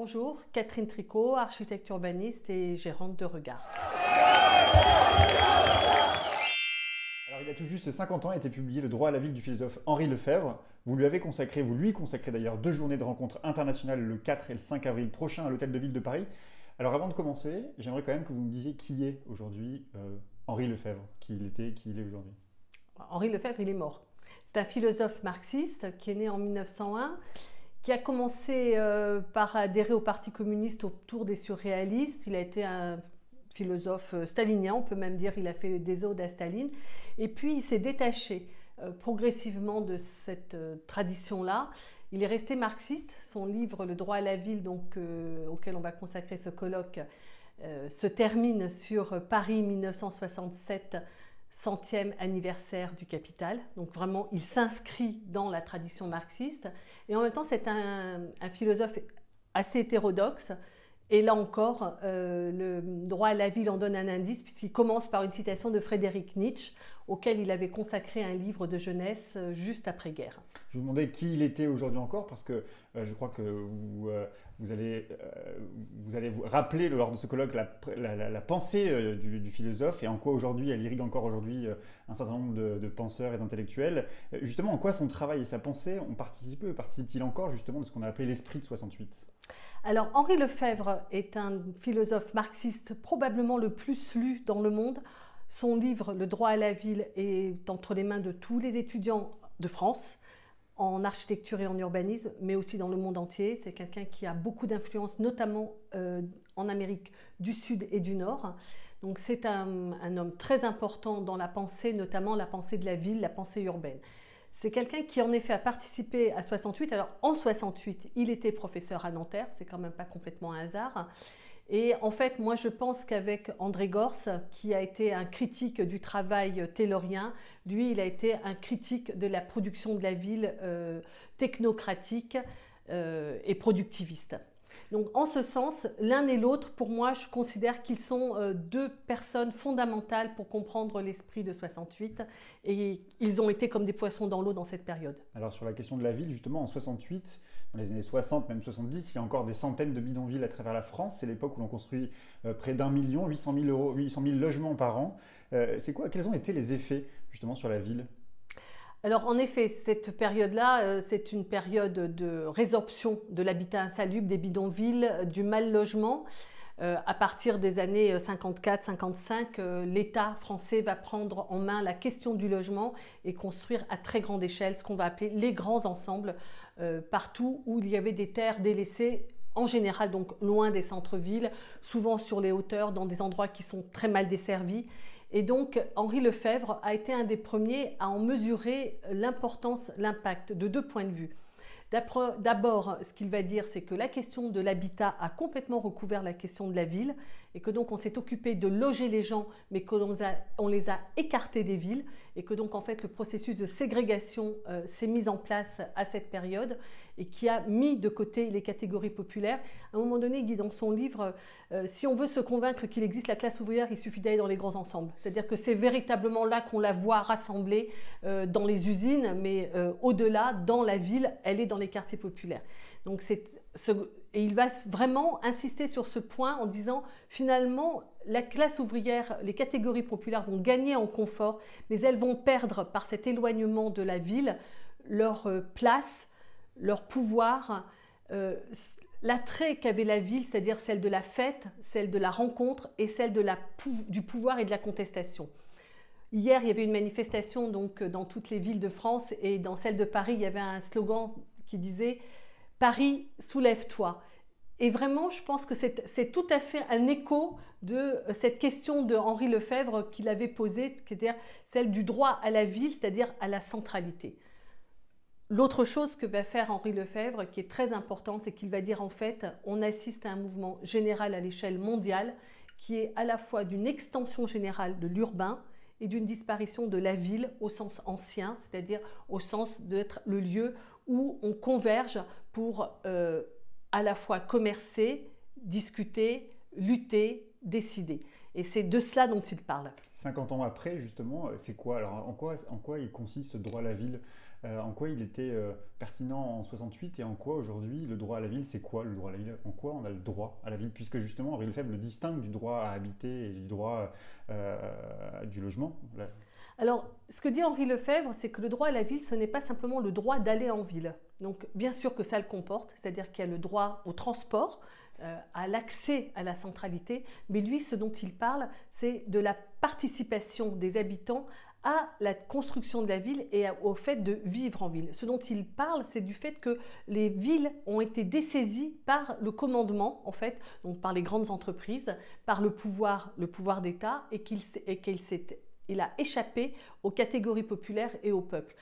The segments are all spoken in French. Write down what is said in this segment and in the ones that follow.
Bonjour, Catherine Tricot, architecte urbaniste et gérante de Regard. Alors, il y a tout juste 50 ans a été publié Le droit à la ville du philosophe Henri Lefebvre. Vous lui consacrez d'ailleurs 2 journées de rencontres internationales le 4 et le 5 avril prochain à l'Hôtel de Ville de Paris. Alors avant de commencer, j'aimerais quand même que vous me disiez qui est aujourd'hui Henri Lefebvre, qui il était, qui il est aujourd'hui. Henri Lefebvre, il est mort. C'est un philosophe marxiste qui est né en 1901, qui a commencé par adhérer au Parti communiste autour des surréalistes. Il a été un philosophe stalinien, on peut même dire, il a fait des odes à Staline. Et puis il s'est détaché progressivement de cette tradition-là. Il est resté marxiste. Son livre Le droit à la ville, auquel on va consacrer ce colloque, se termine sur Paris 1967, 100e anniversaire du Capital. Donc vraiment, il s'inscrit dans la tradition marxiste. Et en même temps, c'est un philosophe assez hétérodoxe. Et là encore, le droit à la ville en donne un indice, puisqu'il commence par une citation de Friedrich Nietzsche, auquel il avait consacré un livre de jeunesse juste après-guerre. Je vous demandais qui il était aujourd'hui encore, parce que je crois que vous allez vous rappeler lors de ce colloque la pensée du philosophe et en quoi aujourd'hui elle irrigue encore aujourd'hui un certain nombre de penseurs et d'intellectuels. Justement, en quoi son travail et sa pensée ont participé, participe-t-il encore justement de ce qu'on a appelé l'esprit de 68 ? Alors, Henri Lefebvre est un philosophe marxiste probablement le plus lu dans le monde. Son livre « Le droit à la ville » est entre les mains de tous les étudiants de France, en architecture et en urbanisme, mais aussi dans le monde entier. C'est quelqu'un qui a beaucoup d'influence, notamment en Amérique du Sud et du Nord. Donc c'est un homme très important dans la pensée, notamment la pensée de la ville, la pensée urbaine. C'est quelqu'un qui en effet a participé à 68. Alors en 68, il était professeur à Nanterre, c'est quand même pas complètement un hasard. Et en fait, moi je pense qu'avec André Gorz, qui a été un critique du travail taylorien, lui il a été un critique de la production de la ville technocratique et productiviste. Donc en ce sens, l'un et l'autre, pour moi, je considère qu'ils sont deux personnes fondamentales pour comprendre l'esprit de 68 et ils ont été comme des poissons dans l'eau dans cette période. Alors sur la question de la ville, justement, en 68, dans les années 60, même 70, il y a encore des centaines de bidonvilles à travers la France. C'est l'époque où l'on construit près d'1 million, 800 000 logements par an. Quels ont été les effets justement sur la ville ? Alors en effet, cette période-là, c'est une période de résorption de l'habitat insalubre, des bidonvilles, du mal logement. À partir des années 54-55, l'État français va prendre en main la question du logement et construire à très grande échelle ce qu'on va appeler les grands ensembles, partout où il y avait des terres délaissées, en général donc loin des centres-villes, souvent sur les hauteurs, dans des endroits qui sont très mal desservis. Et donc, Henri Lefebvre a été un des premiers à en mesurer l'importance, l'impact de 2 points de vue. D'abord, ce qu'il va dire, c'est que la question de l'habitat a complètement recouvert la question de la ville et que donc on s'est occupé de loger les gens, mais qu'on les a écartés des villes et que donc en fait le processus de ségrégation s'est mis en place à cette période et qui a mis de côté les catégories populaires. À un moment donné, il dit dans son livre si on veut se convaincre qu'il existe la classe ouvrière, il suffit d'aller dans les grands ensembles. C'est-à-dire que c'est véritablement là qu'on la voit rassemblée dans les usines, mais au-delà, dans la ville, elle est dans les quartiers populaires. Donc et il va vraiment insister sur ce point en disant finalement la classe ouvrière, les catégories populaires vont gagner en confort, mais elles vont perdre par cet éloignement de la ville leur place, leur pouvoir, l'attrait qu'avait la ville, c'est-à-dire celle de la fête, celle de la rencontre et celle du pouvoir et de la contestation. Hier, il y avait une manifestation donc, dans toutes les villes de France et dans celle de Paris, il y avait un slogan qui disait « Paris, soulève-toi ». Et vraiment, je pense que c'est tout à fait un écho de cette question de Henri Lefebvre qu'il avait posée, c'est-à-dire celle du droit à la ville, c'est-à-dire à la centralité. L'autre chose que va faire Henri Lefebvre, qui est très importante, c'est qu'il va dire en fait, on assiste à un mouvement général à l'échelle mondiale qui est à la fois d'une extension générale de l'urbain et d'une disparition de la ville au sens ancien, c'est-à-dire au sens d'être le lieu où on converge pour à la fois commercer, discuter, lutter, décider. Et c'est de cela dont il parle. 50 ans après, justement, c'est quoi ? Alors, en quoi il consiste ce droit à la ville en quoi il était pertinent en 68 et en quoi aujourd'hui le droit à la ville, c'est quoi le droit à la ville? En quoi on a le droit à la ville? Puisque justement Henri Lefebvre le distingue du droit à habiter et du droit du logement. Alors, ce que dit Henri Lefebvre, c'est que le droit à la ville, ce n'est pas simplement le droit d'aller en ville. Donc, bien sûr que ça le comporte, c'est-à-dire qu'il y a le droit au transport, à l'accès à la centralité, mais lui, ce dont il parle, c'est de la participation des habitants à la construction de la ville et au fait de vivre en ville. Ce dont il parle, c'est du fait que les villes ont été dessaisies par le commandement, en fait, donc par les grandes entreprises, par le pouvoir d'État, et il a échappé aux catégories populaires et au peuple.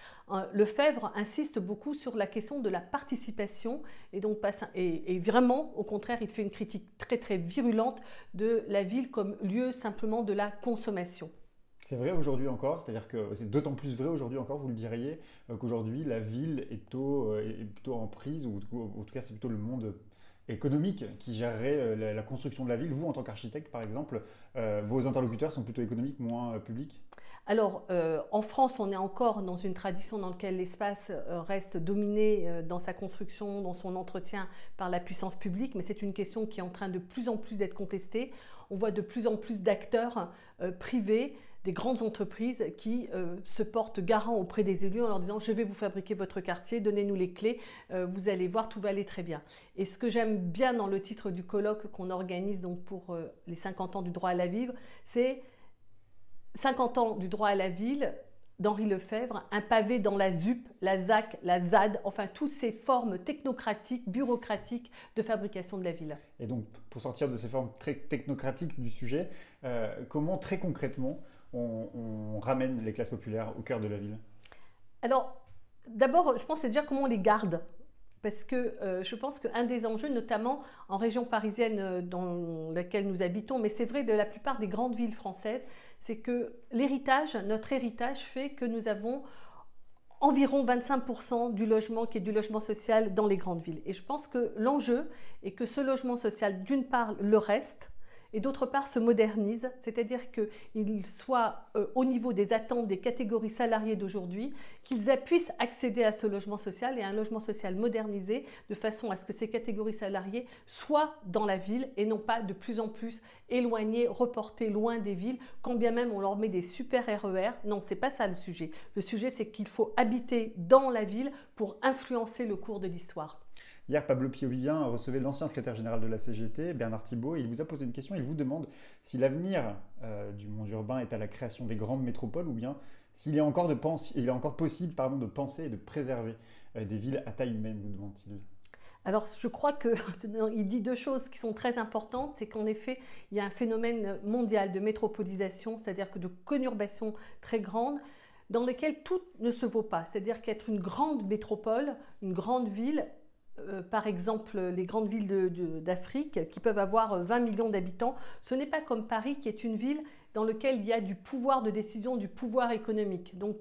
Lefebvre insiste beaucoup sur la question de la participation et vraiment, au contraire, il fait une critique très très virulente de la ville comme lieu simplement de la consommation. C'est vrai aujourd'hui encore, c'est-à-dire que c'est d'autant plus vrai aujourd'hui encore, vous le diriez, qu'aujourd'hui la ville est plutôt en prise, ou en tout cas c'est plutôt le monde économique qui gérerait la construction de la ville. Vous, en tant qu'architecte, par exemple, vos interlocuteurs sont plutôt économiques, moins publics? Alors, en France, on est encore dans une tradition dans laquelle l'espace reste dominé dans sa construction, dans son entretien par la puissance publique, mais c'est une question qui est en train de plus en plus d'être contestée. On voit de plus en plus d'acteurs privés, des grandes entreprises qui se portent garants auprès des élus en leur disant « je vais vous fabriquer votre quartier, donnez-nous les clés, vous allez voir, tout va aller très bien ». Et ce que j'aime bien dans le titre du colloque qu'on organise donc pour les 50 ans du droit à la ville, c'est 50 ans du droit à la ville d'Henri Lefebvre, un pavé dans la ZUP, la ZAC, la ZAD, enfin toutes ces formes technocratiques, bureaucratiques de fabrication de la ville. Et donc, pour sortir de ces formes très technocratiques du sujet, comment très concrètement on ramène les classes populaires au cœur de la ville? Alors, d'abord, je pense que c'est déjà comment on les garde. Parce que je pense qu'un des enjeux, notamment en région parisienne dans laquelle nous habitons, mais c'est vrai de la plupart des grandes villes françaises, c'est que notre héritage fait que nous avons environ 25% du logement qui est du logement social dans les grandes villes. Et je pense que l'enjeu est que ce logement social, d'une part, le reste, et d'autre part se modernise, c'est-à-dire qu'il soit au niveau des attentes des catégories salariées d'aujourd'hui, qu'ils puissent accéder à ce logement social et à un logement social modernisé de façon à ce que ces catégories salariées soient dans la ville et non pas de plus en plus éloignées, reportées loin des villes, quand bien même on leur met des super RER. Non, c'est pas ça le sujet. Le sujet, c'est qu'il faut habiter dans la ville pour influencer le cours de l'histoire. Hier, Pablo Piovillien recevait l'ancien secrétaire général de la CGT, Bernard Thibault, et il vous a posé une question. Il vous demande si l'avenir du monde urbain est à la création des grandes métropoles ou bien s'il est encore possible de penser et de préserver des villes à taille humaine, vous demande-t-il. Alors, je crois qu'il dit deux choses qui sont très importantes. C'est qu'en effet, il y a un phénomène mondial de métropolisation, c'est-à-dire que de conurbation très grande, dans lequel tout ne se vaut pas. C'est-à-dire qu'être une grande métropole, une grande ville, par exemple les grandes villes d'Afrique qui peuvent avoir 20 millions d'habitants, ce n'est pas comme Paris qui est une ville dans laquelle il y a du pouvoir de décision, du pouvoir économique. Donc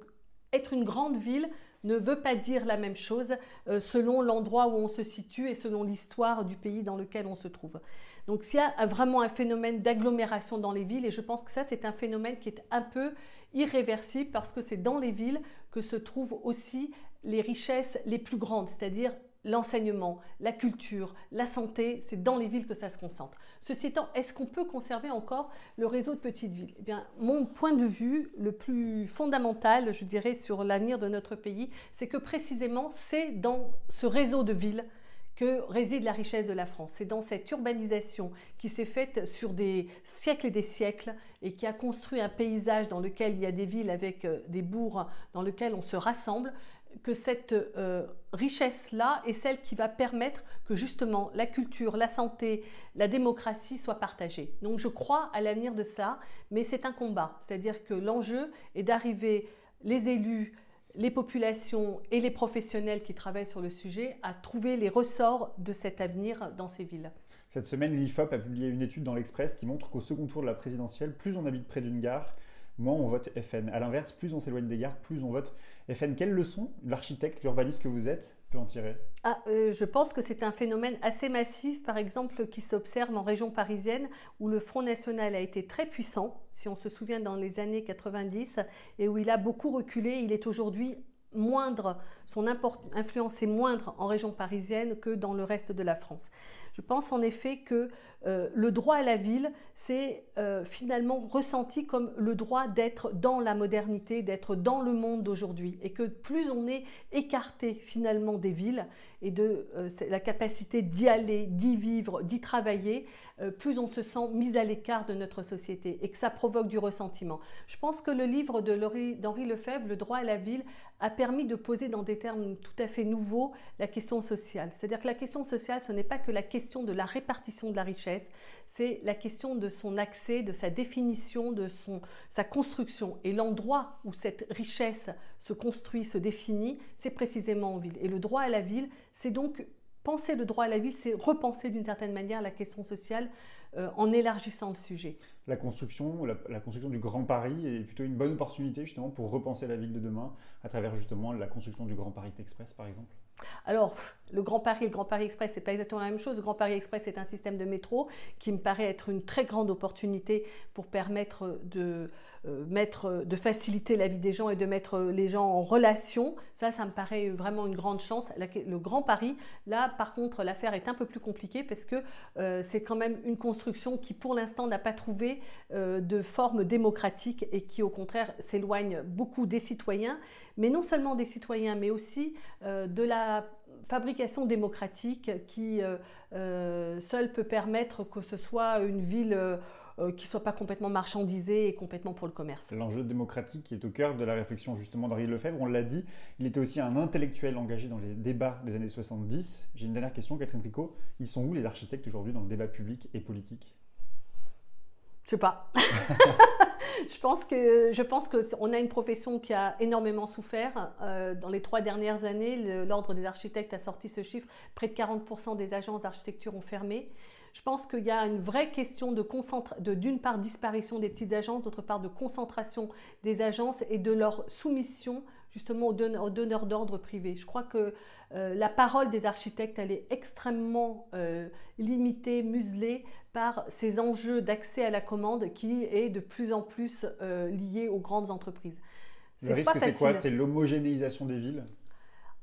être une grande ville ne veut pas dire la même chose selon l'endroit où on se situe et selon l'histoire du pays dans lequel on se trouve. Donc il y a vraiment un phénomène d'agglomération dans les villes et je pense que ça c'est un phénomène qui est un peu irréversible parce que c'est dans les villes que se trouvent aussi les richesses les plus grandes, c'est-à-dire l'enseignement, la culture, la santé, c'est dans les villes que ça se concentre. Ceci étant, est-ce qu'on peut conserver encore le réseau de petites villes? Eh bien, mon point de vue le plus fondamental, je dirais, sur l'avenir de notre pays, c'est que précisément, c'est dans ce réseau de villes que réside la richesse de la France. C'est dans cette urbanisation qui s'est faite sur des siècles et des siècles et qui a construit un paysage dans lequel il y a des villes avec des bourgs dans lesquels on se rassemble, que cette richesse-là est celle qui va permettre que justement la culture, la santé, la démocratie soient partagées. Donc je crois à l'avenir de ça, mais c'est un combat. C'est-à-dire que l'enjeu est d'arriver, les élus, les populations et les professionnels qui travaillent sur le sujet, à trouver les ressorts de cet avenir dans ces villes. Cette semaine, l'IFOP a publié une étude dans l'Express qui montre qu'au second tour de la présidentielle, plus on habite près d'une gare, moins on vote FN. A l'inverse, plus on s'éloigne des gares, plus on vote FN. Quelle leçon l'architecte, l'urbaniste que vous êtes peut en tirer? Je pense que c'est un phénomène assez massif, par exemple, qui s'observe en région parisienne, où le Front National a été très puissant, si on se souvient dans les années 90, et où il a beaucoup reculé. Il est aujourd'hui moindre, son influence est moindre en région parisienne que dans le reste de la France. Je pense en effet que le droit à la ville, c'est finalement ressenti comme le droit d'être dans la modernité, d'être dans le monde d'aujourd'hui. Et que plus on est écarté finalement des villes et de la capacité d'y aller, d'y vivre, d'y travailler, plus on se sent mis à l'écart de notre société et que ça provoque du ressentiment. Je pense que le livre d'Henri Lefebvre, Le droit à la ville, a permis de poser dans des termes tout à fait nouveaux la question sociale. C'est-à-dire que la question sociale, ce n'est pas que la question de la répartition de la richesse, c'est la question de son accès, de sa définition, de sa construction. Et l'endroit où cette richesse se construit, se définit, c'est précisément en ville. Et le droit à la ville, c'est donc penser le droit à la ville, c'est repenser d'une certaine manière la question sociale en élargissant le sujet. La construction du Grand Paris est plutôt une bonne opportunité justement pour repenser la ville de demain à travers justement la construction du Grand Paris Express par exemple. Alors, le Grand Paris et le Grand Paris Express, ce n'est pas exactement la même chose. Le Grand Paris Express est un système de métro qui me paraît être une très grande opportunité pour permettre de faciliter la vie des gens et de mettre les gens en relation. Ça me paraît vraiment une grande chance. Le Grand Paris, là, par contre, l'affaire est un peu plus compliquée parce que c'est quand même une construction qui, pour l'instant, n'a pas trouvé de forme démocratique et qui, au contraire, s'éloigne beaucoup des citoyens. Mais non seulement des citoyens, mais aussi de la fabrication démocratique qui seule peut permettre que ce soit une ville qui ne soit pas complètement marchandisée et complètement pour le commerce. L'enjeu démocratique qui est au cœur de la réflexion justement d'Henri Lefebvre, on l'a dit, il était aussi un intellectuel engagé dans les débats des années 70. J'ai une dernière question, Catherine Tricot. Ils sont où les architectes aujourd'hui dans le débat public et politique ? Je sais pas. Je pense qu'on a une profession qui a énormément souffert. Dans les 3 dernières années, l'Ordre des architectes a sorti ce chiffre. Près de 40% des agences d'architecture ont fermé. Je pense qu'il y a une vraie question d'une part disparition des petites agences, d'autre part de concentration des agences et de leur soumission justement aux donneurs d'ordre privés. Je crois que la parole des architectes, elle est extrêmement limitée, muselée par ces enjeux d'accès à la commande qui est de plus en plus lié aux grandes entreprises. Le risque, c'est quoi? C'est l'homogénéisation des villes?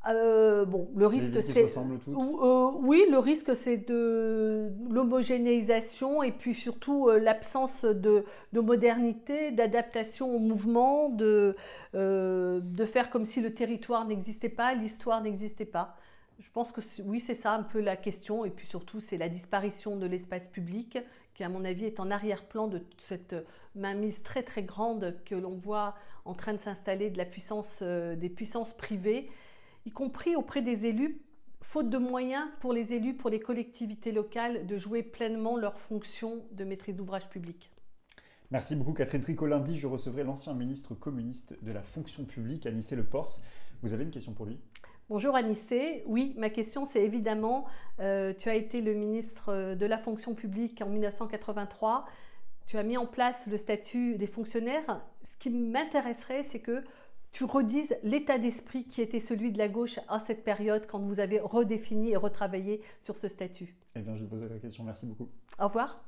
Le risque, c'est oui, le risque, c'est de l'homogénéisation et puis surtout l'absence de modernité, d'adaptation au mouvement, de faire comme si le territoire n'existait pas, l'histoire n'existait pas. Je pense que oui, c'est ça un peu la question. Et puis surtout, c'est la disparition de l'espace public qui, à mon avis, est en arrière-plan de cette mainmise très très grande que l'on voit en train de s'installer de la puissance, des puissances privées, y compris auprès des élus, faute de moyens pour les élus, pour les collectivités locales, de jouer pleinement leur fonction de maîtrise d'ouvrage public. Merci beaucoup Catherine Tricot. Lundi, je recevrai l'ancien ministre communiste de la fonction publique, Anicet Le Pors. Vous avez une question pour lui? Bonjour Anicet. Oui, ma question c'est évidemment, tu as été le ministre de la fonction publique en 1983. Tu as mis en place le statut des fonctionnaires. Ce qui m'intéresserait, c'est que tu redises l'état d'esprit qui était celui de la gauche à cette période quand vous avez redéfini et retravaillé sur ce statut. Eh bien, je vais poser la question. Merci beaucoup. Au revoir.